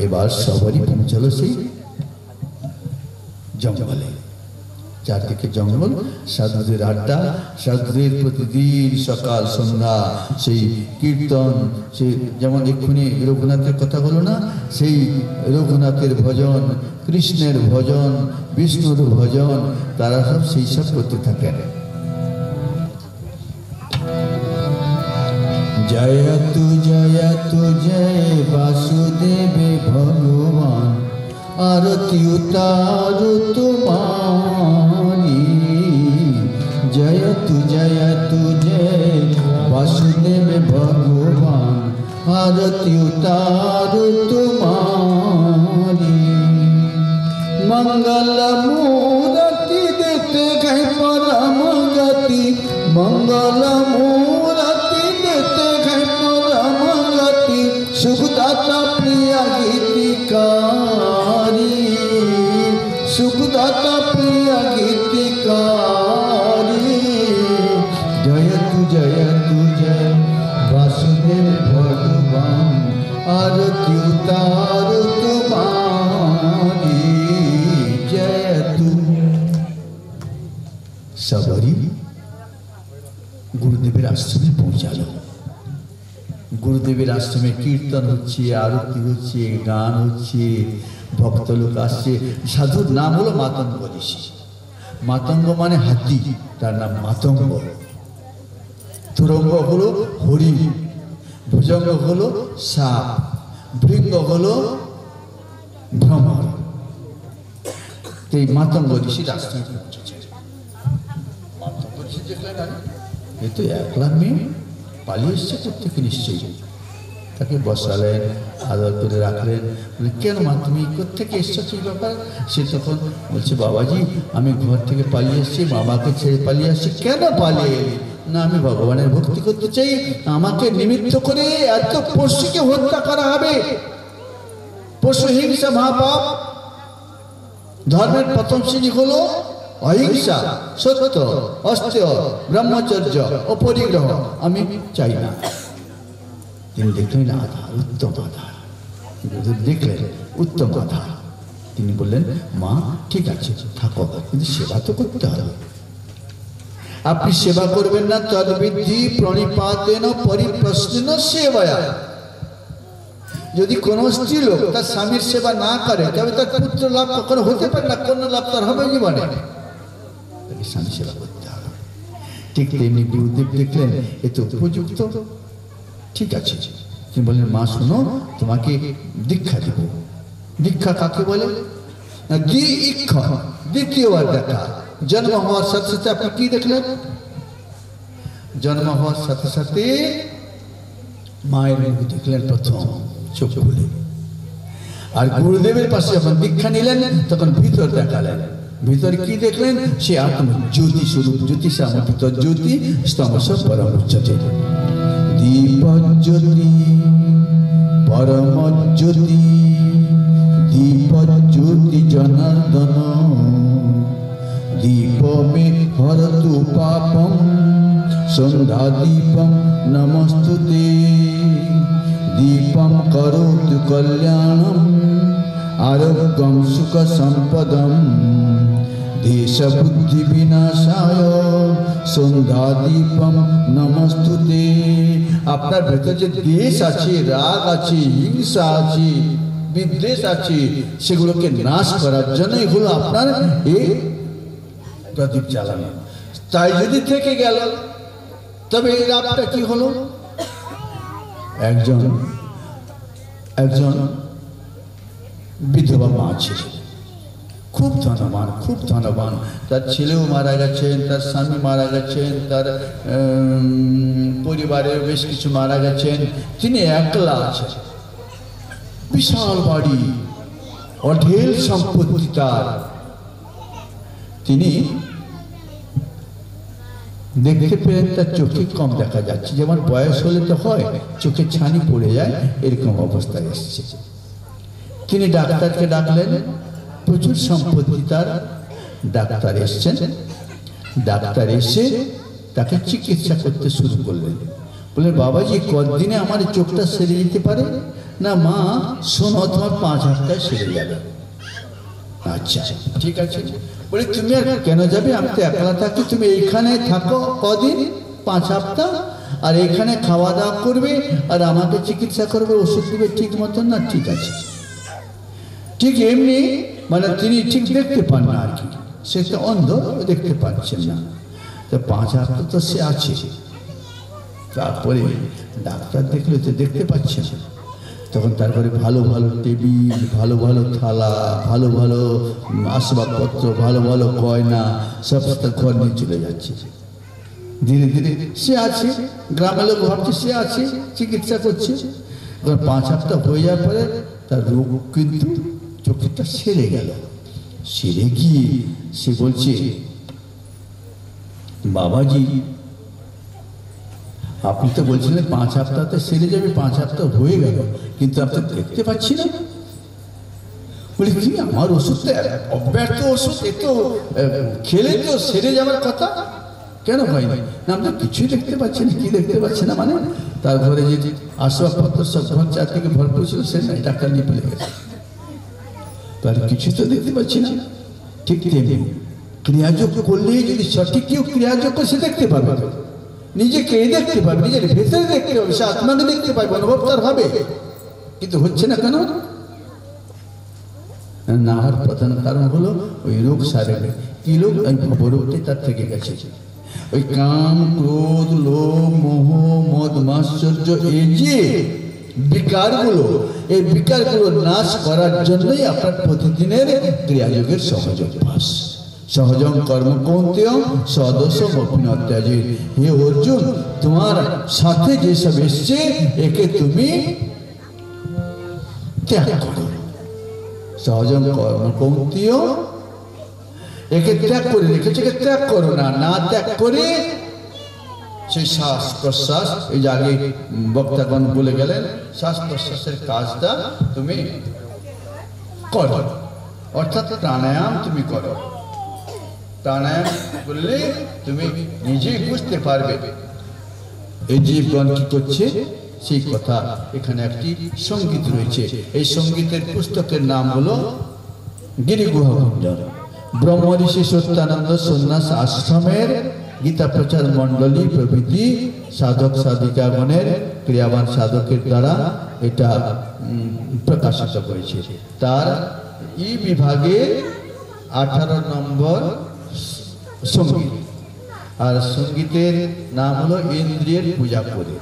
এবার সবারই পৌঁছালো সেই জঙ্গলে। চারদিকে জঙ্গল, সাধুদের আড্ডা, সাধুদের প্রতিদিন সকাল সন্ধ্যা সেই কীর্তন, সেই যেমন এক্ষুনি রঘুনাথের কথা হলো না, সেই রঘুনাথের ভজন, কৃষ্ণের ভজন, বিষ্ণুর ভজন, তারা সব সেই সব করতে থাকেন। जयतु जयतु जय वासुदेव भगवान आरती उतारो तुम्हारी जयतु जयतु जय वासुदेव भगवान आरती उतारो तुम्हारी मंगल मूर्ति देते गए परम गति मंगल मूर्ति देते गए परम गति सुखदाता प्रिय गीतिकारी सुखदाता प्रिय गीतिकारी जयतु जयतु जय वासुदेव भगवान आरती उतारो तुम्हारी जयतु सबरी गुरुदेवेर आश्रमे पहुंचालो गुरुदेवेर आश्रमे कीर्तन होच्छे आरती होच्छे गान होच्छे भक्त लोक आसছে साधुर नाम हलो मातंग ऋषि मातंग माने हाथी तार नाम मातंग तुरंग हलो हरिण भुजंग हलो साप भृंग हलो भ्रमर मातंग ऋषि आश्रमे पहुंचেছে मातंग ऋषि দেখলেন ये तो একলা মেয়ে পালিয়ে এসেছে কোত্থেকে নিশ্চয়ই তাকে বসালেন আদর করে রাখলেন বলে কেন মা তুমি কোত্থেকে এসেছো এই ব্যাপার সে তখন বলছে বাবাজি আমি ঘর থেকে পালিয়ে এসেছি মামাকে ছেড়ে পালিয়ে আসছি কেন পালিয়ে এলি না আমি ভগবানের ভক্তি করতে চাই আমাকে নিমিত্ত করে এত পশুকে হত্যা করা হবে পশু হিংসা মহাপাপ ধর্মের প্রথম শ্রেণী হলো অহিংসা সত্য অস্তেয় ব্রহ্মচর্য ও পরিগ্রহ আমি চাই না তিনি দেখলেন আধার উত্তম আধার দেখলেন উত্তম আধার তিনি বললেন মা ঠিক আছে থাকো কিন্তু সেবা তো করতে হবে আপনি সেবা করবেন না তদ্বিধি প্রণিপাতেন পরিপ্রশ্নেন সেবায়া যদি কোনো স্ত্রী লোক তার স্বামীর সেবা না করে তবে তার পুত্র লাভ কখনো হতে পারে না কন্যা লাভ তার হবে জীবনে তাকে স্বামী সেবা করতে হবে ঠিক তেমনি গুরুদেব দেখলেন এ তো উপযুক্ত ঠিক আছে তিনি বললেন মা শোনো তোমাকে দীক্ষা দেব দীক্ষা কাকে বলে দীক্ষা দ্বিতীয়বার দেখা জন্ম হওয়ার সাথে সাথে আপনি কি দেখলেন জন্ম হওয়ার সাথে সাথে মায়ের মুখ দেখলেন প্রথম চোখ খুলে আর গুরুদেবের পাশে যখন দীক্ষা নিলেন তখন ভিতর দেখালেন ভিতরে কি দেখলেন সে আত্ম জ্যোতি স্বরূপ জ্যোতি সমর্পিত জ্যোতি স্তমস পরম উচ্চতে দীপজ্যোতি পরম জ্যোতি দীপজ্যোতি জনার্দন দীপমে হরতু পাপম সন্ধ্যা দীপম নমস্তুতে দীপম করোতু কল্যাণম আরোগ্যম সুখ সম্পদম দেশ বুদ্ধি বিনাশায় সন্ধ্যা দীপম নমস্তুতে আপনার ভেতর যে দেশ আছে রাগ আছে হিংসা আছে বিদ্বেষ আছে সেগুলোকে নাশ করার জন্য এগুলো আপনার এই প্রদীপ জ্বালানো তাই যদি থেকে গেল তবে এই লাভটা কি হলো একজন বিধবা মা ছিল খুব ধনবান তার ছেলেও মারা গেছেন তার স্বামী মারা গেছেন তার পরিবারের বেশ কিছু মারা গেছেন তিনি একলা আছেন বিশাল বাড়ি অঢেল সম্পত্তি তার তিনি দেখতে পেলেন তার চোখে কম দেখা যাচ্ছে যেমন বয়স হলে তো হয় চোখে ছানি পড়ে যায় এরকম অবস্থায় এসেছে তিনি ডাক্তারকে ডাকলেন প্রচুর সম্পত্তি তার ডাক্তার এসেছেন ডাক্তার এসে তাকে চিকিৎসা করতে শুরু করলেন বললেন বাবাজি কতদিনে আমার চোখটা সেরে যেতে পারে না মা শোনো তোমার 5 সপ্তাহে সেরে যাবে আচ্ছা ঠিক আছে বলে তুমি আর কেন যাবে আমি তো একলা থাকি তুমি এইখানে থাকো কদিন 5 সপ্তাহ আর এইখানে খাওয়া দাওয়া করবে আর আমাকে চিকিৎসা করবে ওষুধ দিবে ঠিক মতন না ঠিক আছে ঠিক এমনি মানে তিনি ঠিক দেখতে পান না আর কি সে তো অন্ধ দেখতে পাচ্ছেন না তো 5 সপ্তাহ তো সে আছে তারপরে ডাক্তার দেখলে তো দেখতে পাচ্ছে না, তখন তারপরে ভালো ভালো টেবিল, ভালো ভালো থালা, ভালো ভালো আসবাবপত্র, ভালো ভালো গয়না সব তার ঘর নিয়ে চলে যাচ্ছে। ধীরে ধীরে সে আছে, গ্রামের লোক ভাবছে সে আছে, চিকিৎসা করছে। 5 সপ্তাহ হয়ে যাওয়ার পরে তার রোগ কিন্তু চোখটা সেরে গেল। সেরে গিয়ে সে বলছে, বাবাজি আপনি তো বলছিলেন 5 সপ্তাহতে সেরে যাবে, 5 সপ্তাহ হয়ে গেল, কিন্তু আপনি দেখতে পাচ্ছি না। বলি কি, আমার ওষুধটা অব্যর্থ ওষুধ, এ তো খেলে তো সেরে যাওয়ার কথা, কেন হয় না? আমরা কিছুই দেখতে পাচ্ছি না। কি দেখতে পাচ্ছি না মানে? তার ঘরে যে আসবাবপত্র সব ঘর চারদিকে ভরপুর ছিল, সে নাই, ডাক্তার নিয়ে ফেলে গেছে। তাহলে কিছু তো দেখতে পাচ্ছি না। ঠিক তেমনি ক্রিয়াযোগ্য করলে যদি সঠিক কেউ ক্রিয়াযোগ্য সে দেখতে পাবে, নিজেকে দেখতে পাবে, নিজের ভেতরে দেখতে পাবে, সে আত্মাকে দেখতে পাবে, অনুভব তার হবে। কিন্তু হচ্ছে না কেন? না হওয়ার প্রধান কারণ হলো ওই রোগ সারে কি রোগ? ওই ভবরোগটি তার থেকে গেছে। ওই কাম, ক্রোধ, লোভ, মোহ, মদ, মাশ্চর্য, এই যে বিকারগুলো, এই বিকারগুলো নাশ করার জন্যই আপনার প্রতিদিনের ক্রিয়াযোগের সহজ অভ্যাস। সহজং কর্ম কৌন্তেয় সদস্য অপিনত্যাজে। হে অর্জুন, তোমার সাথে যেসব এসছে একে তুমি ত্যাগ করো। সহজং কর্ম কৌন্তেয়, একে ত্যাগ করে রেখেছে, একে ত্যাগ করো না। না ত্যাগ করে সেই শ্বাস প্রশ্বাস, এই যে আগে বক্তাগণ বলে গেলেন, শ্বাস প্রশ্বাসের কাজটা তুমি করো, অর্থাৎ প্রাণায়াম তুমি করো। প্রাণায়াম করলে তুমি নিজেই বুঝতে পারবে এই জীবগণ কি করছে। সেই কথা এখানে একটি সঙ্গীত রয়েছে। এই সঙ্গীতের পুস্তকের নাম হলো গিরিগুহা কুঞ্জন। ব্রহ্ম ঋষি সত্যানন্দ সন্ন্যাস আশ্রমের গীতা প্রচার মণ্ডলী প্রভৃতি সাধক সাধিকাগণের, ক্রিয়াবান সাধকের দ্বারা এটা প্রকাশিত হয়েছে। তার ই বিভাগে 18 নম্বর সঙ্গীত। আর সঙ্গীতের নাম হলো ইন্দ্রিয়ের পূজা করে।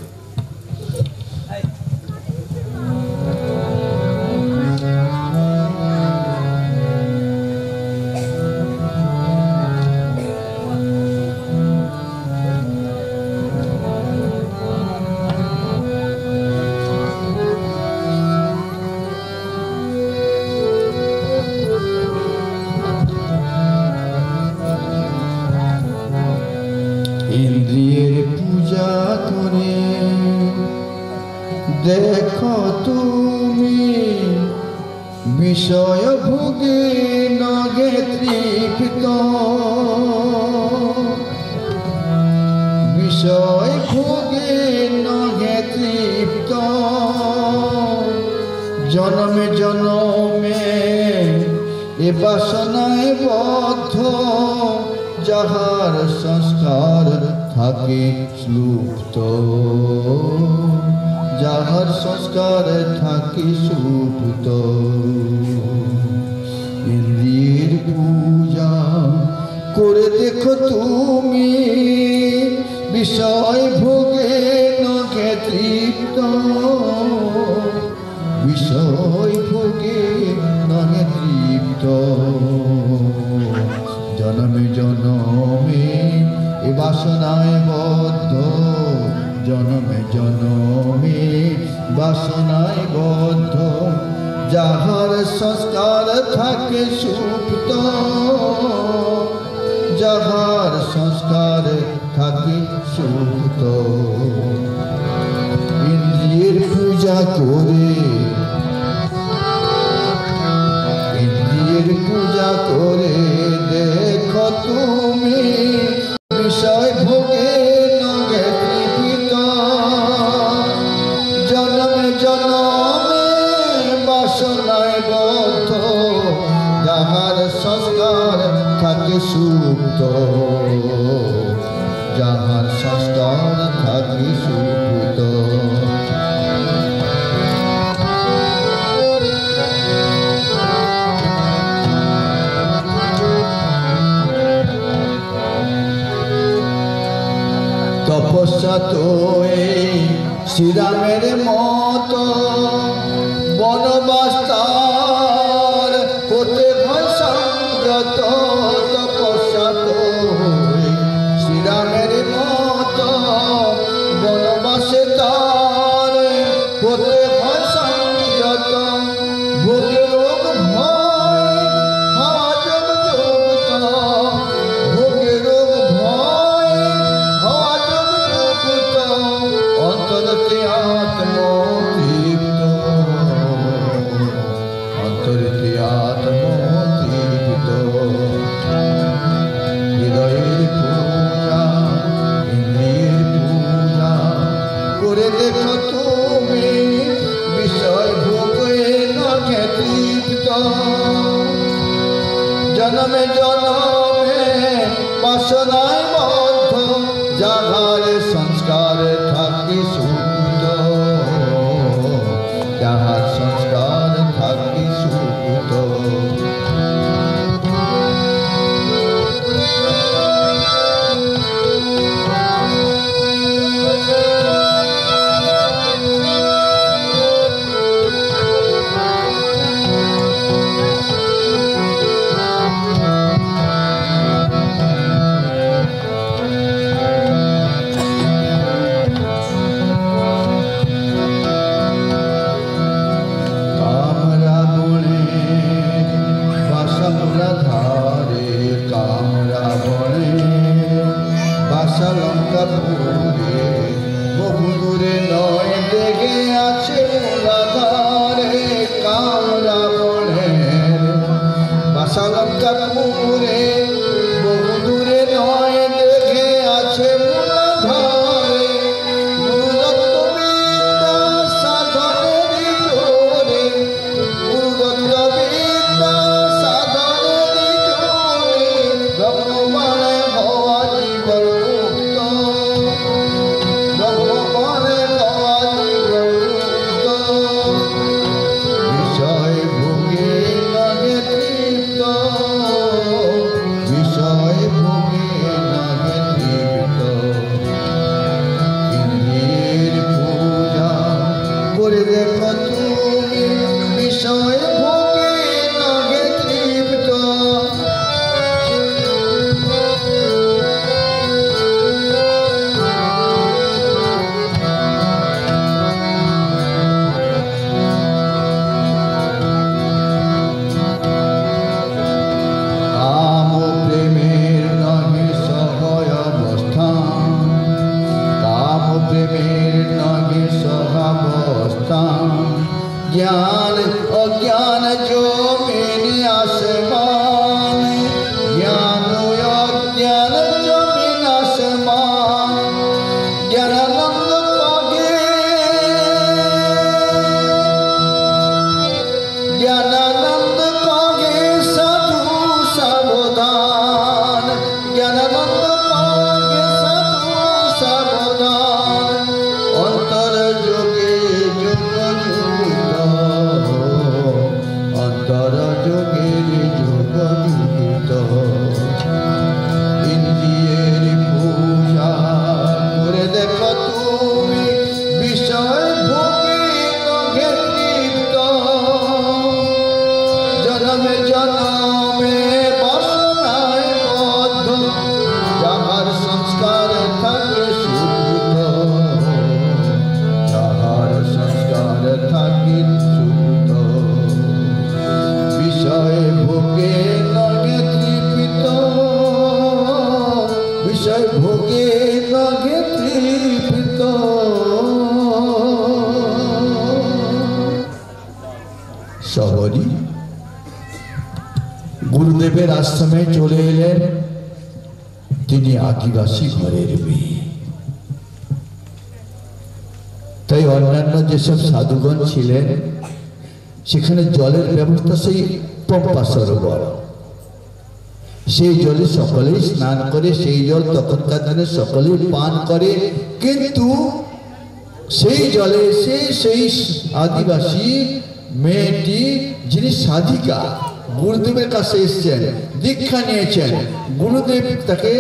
ইন্দ্রিয়ের পূজা করে দেখো তুমি, বিষয় ভোগে নগে তৃপ্ত, বিষয় ভোগে নগে তৃপ্ত, জন্মে জন্মে এ বাসনায় বদ্ধ, যাহার সংস্কার থাকে সুপ্ত, যাহার সংস্কার থাকে সুপ্ত। ইন্দ্রিয়ের পূজা করে দেখো তুমি, বিষয় ভোগে নগে তৃপ্ত, বিষয় ভোগে নগে তৃপ্ত, জনমে জনমে এ বাসনায় বদ্ধ, জনমে জনমে বাসনায় বদ্ধ, যাহার সংস্কার থাকে সুপ্ত, যাহার সংস্কার থাকে সুপ্ত। ইন্দ্রিয়ের পূজা করে, ইন্দ্রিয়ের পূজা করে দেখো তুমি, বিষয় ভোগে নগে তৃপ্ত, জন্মে জন্মে বাসনায় বদ্ধ, যাহার সংস্কার থাকে সুপ্ত, যাহার সংস্কার থাকে সুপ্ত। তপস্যা তো এই শ্রীরামের মতো বনবাস তার হতে হয় সংযত তপস্যা তো এই শ্রীরামের মতো বনবাসে তার হতে হয় সংযত ভোগে রোগ ভয় হওয়া যোগ যুক্ত ভোগে রোগ ভয় হওয়া যোগ যুক্ত অন্তরতে আত্মতৃপ্ত অন্তরতে আত্মতৃপ্ত হৃদয়ের পূজা ইন্দ্রিয়ের পূজা করে দেখো তুমি বিষয় ভোগে নখে তৃপ্ত জন্মে জন্মে বাসনায় বদ্ধ যাহার সংস্কার থাকে সুপ্ত যাহার সংস্কার থাকে সুপ্ত বহুদূরে নয় দেখে আছে মূলাধারে কামরা বনে বাসালঙ্কাপুরে বহুদূরে নয় দেখে আছে মূলাধারে গুরুদত্তবিদ্যা সাধনের জোরে গুরুদত্তবিদ্যা সাধনের জোরে ব্রহ্মবাণে হওয়া জীবন ज्ञान अज्ञान जो मेरे आसमान ज्ञान अज्ञान जो मेरे आसमान ज्ञानानंद पागे ज्ञानानंद पागे साधु सावधान ज्ञानानंद पागे साधु सावधान अंतर जोगे अंतर जोगेर जोग जुगित इंद्रियेर पूजा करे देखो तुमी বিষয় ভোগে নহে তৃপ্ত জন্মে জন্মে বাসনায় বদ্ধ যাহার সংস্কার থাকে সুপ্ত যাহার সংস্কার থাকে সুপ্ত বিষয় ভোগে নহে তৃপ্ত বিষয় ভোগে নহে তৃপ্ত শবরী গুরুদেবের আশ্রমে চলে এলেন তিনি আদিবাসী ঘরের মেয়ে তাই অন্যান্য যেসব সাধুগণ ছিলেন সেখানে জলের ব্যবস্থা সেই পম্পা সরোবর সেই জলে সকলেই স্নান করে সেই জল তখনকার দিনে সকলেই পান করে কিন্তু সেই জলে সেই আদিবাসী মেয়েটি যিনি সাধিকা গুরুদেবের কাছে এসেছেন দীক্ষা নিয়েছেন গুরুদেব তাকে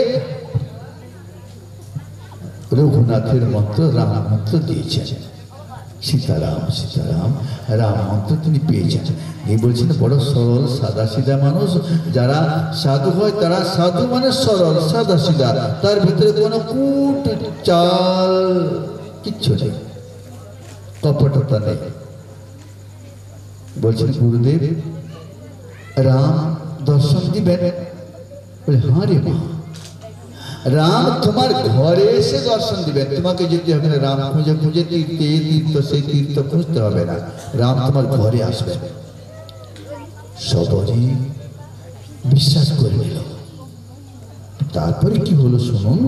রঘুনাথের মন্ত্র রাম মন্ত্র দিয়েছেন। সীতারাম সীতারাম রাম মন্ত্র তিনি পেয়েছেন। এই বলছেন বড় সরল সাদা সিধা মানুষ, যারা সাধু হয় তারা সাধু মানে সরল সাদা সিধা, তার ভিতরে কোনো কূট চাল কিচ্ছু নেই, কপটতা নেই। বলছেন গুরুদেব রাম দর্শন দিবেন? বলে হ্যাঁ রে মা, রাম তোমার ঘরে এসে দর্শন দিবেন, তোমাকে যেতে হবে না রাম খুঁজে খুঁজে তীর্থে তীর্থ সেই তীর্থ খুঁজতে হবে না, রাম তোমার ঘরে আসবে। সবরই বিশ্বাস করে নিল। তারপরে কি হলো শুনুন।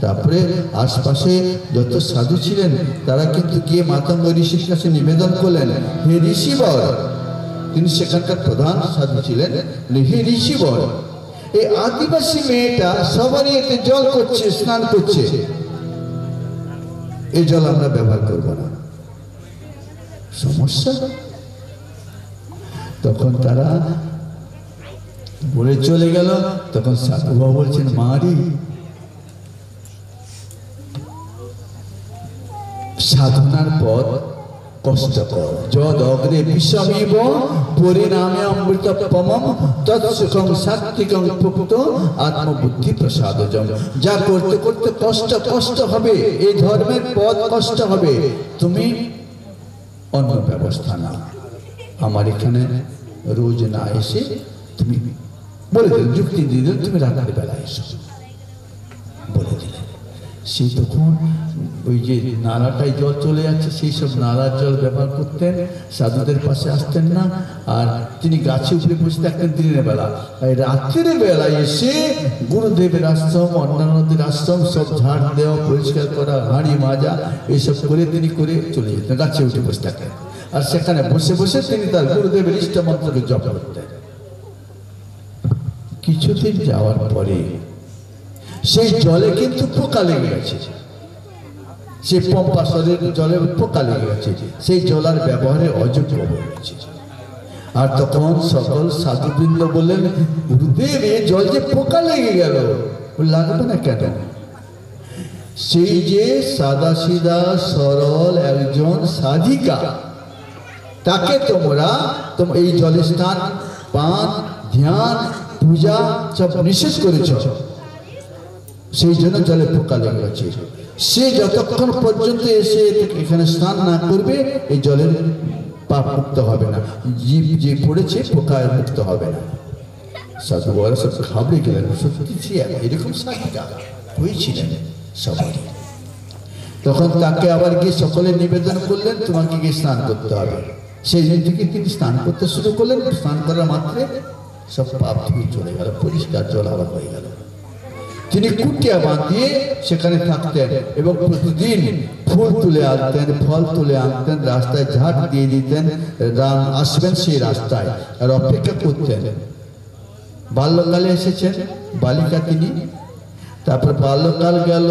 তারপরে আশপাশে যত সাধু ছিলেন তারা কিন্তু গিয়ে মাতঙ্গ ঋষির কাছে নিবেদন করলেন, হে ঋষিবর, তিনি সেখানকার প্রধান সাধু ছিলেন, হে ঋষিবর এই আদিবাসী মেয়েটা সবারই এতে জল করছে, স্নান করছে, এই জল আমরা ব্যবহার করব না, সমস্যা। তখন তারা বলে চলে গেল। তখন সাধু বাবা বলছেন মারি সাধনার পথ কষ্টকর, যদ অগ্রে বিষমিব পরিণামে অমৃতপমম তৎসুখং সাত্বিকং ভুক্ত আত্মবুদ্ধি প্রসাদজম। যা করতে করতে কষ্ট হবে, এই ধর্মের পথ কষ্ট হবে, তুমি অন্য ব্যবস্থা না, আমার এখানে রোজ না এসে তুমি বলে দিলেন, যুক্তি দিয়ে দিলেন তুমি রাতের বেলা এসো বলে দিলেন। সেই তখন ওই যে নালাটায় জল চলে যাচ্ছে সেই সব নালার জল ব্যবহার করতেন, সাধুদের পাশে আসতেন না। আর তিনি গাছে উপরে বসে থাকতেন দিনের বেলা, রাত্রের বেলায় এসে গুরুদেবের আশ্রম অন্যান্যদের আশ্রম সব ঝাড় দেওয়া পরিষ্কার করা হাঁড়ি মাজা এইসব করে তিনি করে চলে যেতেন, গাছে উঠে বসে থাকতেন। আর সেখানে বসে বসে তিনি তার গুরুদেবের ইষ্ট মন্ত্রকে জপ করতেন। কিছুদিন যাওয়ার পরে সেই জলে কিন্তু পোকা লেগে গেছে, সেই পম্পা শরীর জলে পোকা লেগে গেছে, সেই জল আর ব্যবহারে অযোগ্য হয়ে গেছে। আর তখন সকল সাধুবৃন্দ বললেন, গুরুদেব এই জল যে পোকা লেগে গেল, লাগবে না কেন? সেই যে সাদা সিধা সরল একজন সাধিকা, তাকে তোমরা এই জলে স্নান পান ধ্যান পূজা সব নিষেধ করেছ, সেই জন্য জলে পোকা লেগে গেছে। সে যতক্ষণ পর্যন্ত এসে এখানে স্নান না করবে এই জলের পাপ মুক্ত হবে না, জীব যে পড়েছে পোকায় মুক্ত হবে না। সাধু বাবারা সব ঘাবড়ে গেলেন, সত্যি এরকম সাধিকা হয়েছিলেন সবাই। তখন তাকে আবার গিয়ে সকলে নিবেদন করলেন, তোমাকে গিয়ে স্নান করতে হবে। সেই দিন থেকে তিনি স্নান করতে শুরু করলেন। স্নান করার মাত্রে সব পাপ ধুয়ে চলে গেল, পরিষ্কার জল আবার হয়ে গেল। তিনি কুটিয়া বাঁধিয়ে সেখানে থাকতেন এবং প্রতিদিন ফুল তুলে আনতেন, ফল তুলে আনতেন, রাস্তায় ঝাঁট দিয়ে দিতেন, রাম আসবেন সেই রাস্তায়, আর অপেক্ষা করতেন। বাল্যকালে এসেছেন বালিকা তিনি, তারপর বাল্যকাল গেল,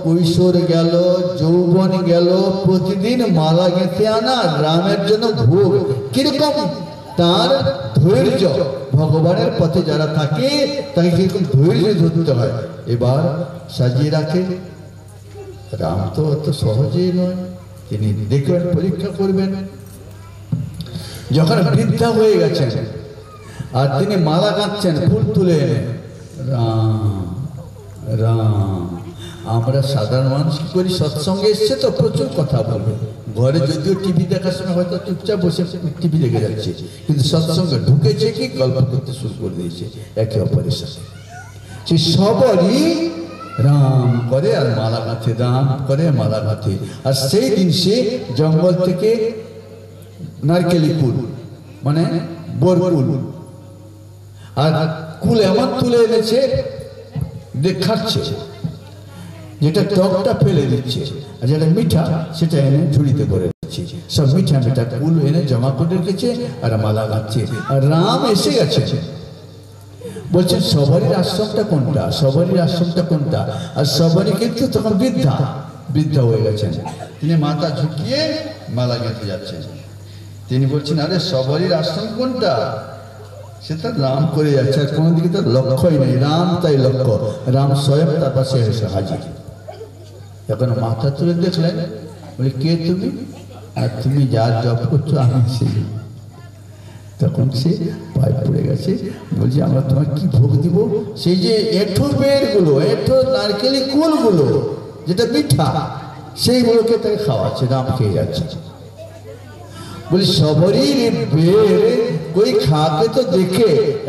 কৈশোর গেল, যৌবন গেল, প্রতিদিন মালা গেঁথে আনা রামের জন্য ভোগ। কিরকম তার ধৈর্য, ভগবানের পথে যারা থাকে তাকে কিরকম ধৈর্য ধরতে হয়। এবার সাজিয়ে রাখে, রাম তো অত সহজেই নয়, তিনি দেখবেন পরীক্ষা করবেন। যখন বৃদ্ধা হয়ে গেছেন আর তিনি মালা গাঁথছেন ফুল তুলে এনে, রাম রাম। আমরা সাধারণ মানুষ কি করি, সৎসঙ্গে এসছে তো প্রচুর কথা বলবে, ঘরে যদিও টিভি দেখার সময় হয়তো চুপচাপ বসে টিভি দেখে যাচ্ছে, কিন্তু সৎসঙ্গে ঢুকেছে কি গল্প করতে শুরু করে দিয়েছে একে অপরের সাথে। সে সবারই রাম করে আর মালা গাঁথে, রাম করে মালা গাঁথে। আর সেই দিন সে জঙ্গল থেকে নারকেলি কুল মানে বরকুল আর কুল এমন তুলে এনেছে দেখাচ্ছে, যেটা টকটা ফেলে দিচ্ছে আর যেটা মিঠা সেটা এনে ঝুড়িতে ভরে দিচ্ছে। সব মিঠা মিঠা কুল এনে জমা করে রেখেছে আর মালা গাঁথছে। আর রাম এসে গেছে, বলছেন সবারই আশ্রমটা কোনটা, সবারই আশ্রমটা কোনটা। আর সবারই কিন্তু তখন বৃদ্ধা বৃদ্ধা হয়ে গেছেন। তিনি মাথা ঝুঁকিয়ে মালা গেঁথে যাচ্ছেন। তিনি বলছেন আরে সবারই আশ্রম কোনটা, সে তার রাম করে যাচ্ছে, আর কোনো দিকে তার লক্ষ্যই নেই, রাম তাই লক্ষ্য। রাম স্বয়ং তার পাশে এসে হাজির। এখন মাথা তুলে দেখলেন, বলে কে তুমি? আর তুমি যার জপ করছো আমি সেই। তখন সে পায়ে পড়ে গেছে, বলছে আমরা তোমার কি ভোগ দিব? সেই যে এঁঠো বেরগুলো, এঁঠো নারকেলি কুলগুলো যেটা মিঠা, সেইগুলোকে তাকে খাওয়াচ্ছে, রাম খেয়ে যাচ্ছে। বলি সবরই বের কই খাকে তো দেখে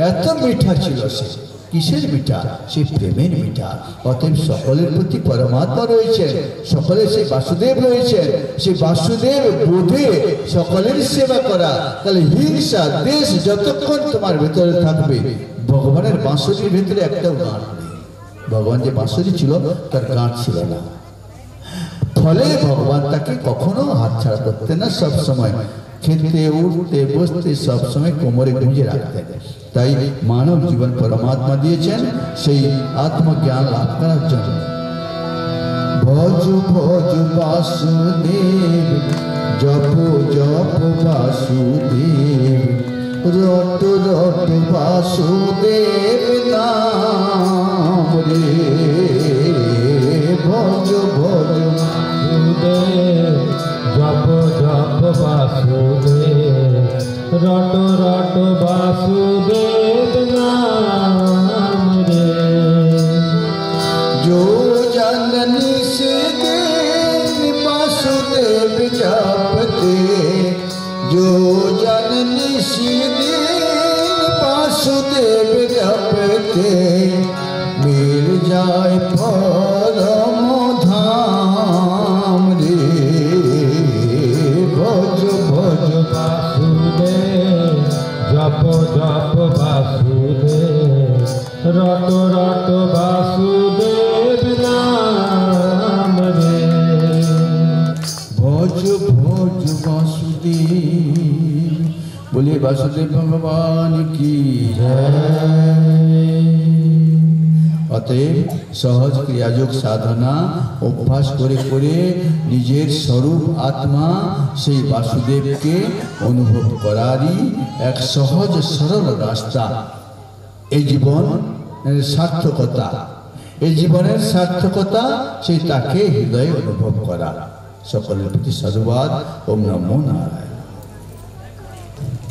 এত মিঠা ছিল সে। কিসের মিঠা? সেই প্রেমের মিঠা। অতএব সকলের প্রতি পরমাত্মা রয়েছে, সকলের সেই বাসুদেব রয়েছে। সেই বাসুদেব বোধে সকলের সেবা করা। তাহলে হিংসা দেশ যতক্ষণ তোমার ভেতরে থাকবে, ভগবানের বাঁশুরির ভেতরে একটাও গাঁট নেই। ভগবান যে বাঁশুরি ছিল তার গাঁট ছিল না, ফলে ভগবান তাকে কখনো হাতছাড়া করতেন না। সব সময় খেতে উঠতে বসতে সবসময় কোমরে গুঁজে রাখতেন। তাই মানব জীবন পরমাত্মা দিয়েছেন সেই আত্মজ্ঞান লাভ করার জন্য। ভজ ভজ বাসুদেব, জপ জপ বাসুদেব, রট রট বাসুদেব নাম রে। ভজ ভজ বাসুদেব, জপ জপ বাসুদেব, রট রট বাসুদেব নাম রে। जो जननी से देव वासुदेव जपते, जो जननी से देव वासुदेव जपते, मिल जाए परम धाम रे। भज भज বাসুদেব, জপ জপ বাসুদেব, রট রট বাসুদেব নাম রে। भज भज वासुदेव, बोले वासुदेव भगवान की जय। অতএব সহজ ক্রিয়াযোগ সাধনা অভ্যাস করে করে নিজের স্বরূপ আত্মা সেই বাসুদেবকে অনুভব করারই এক সহজ সরল রাস্তা। এই জীবনের সার্থকতা, এই জীবনের সার্থকতা সেই তাকে হৃদয়ে অনুভব করা। সকলের প্রতি সাধুবাদ। ওম নমো নারায়ণ।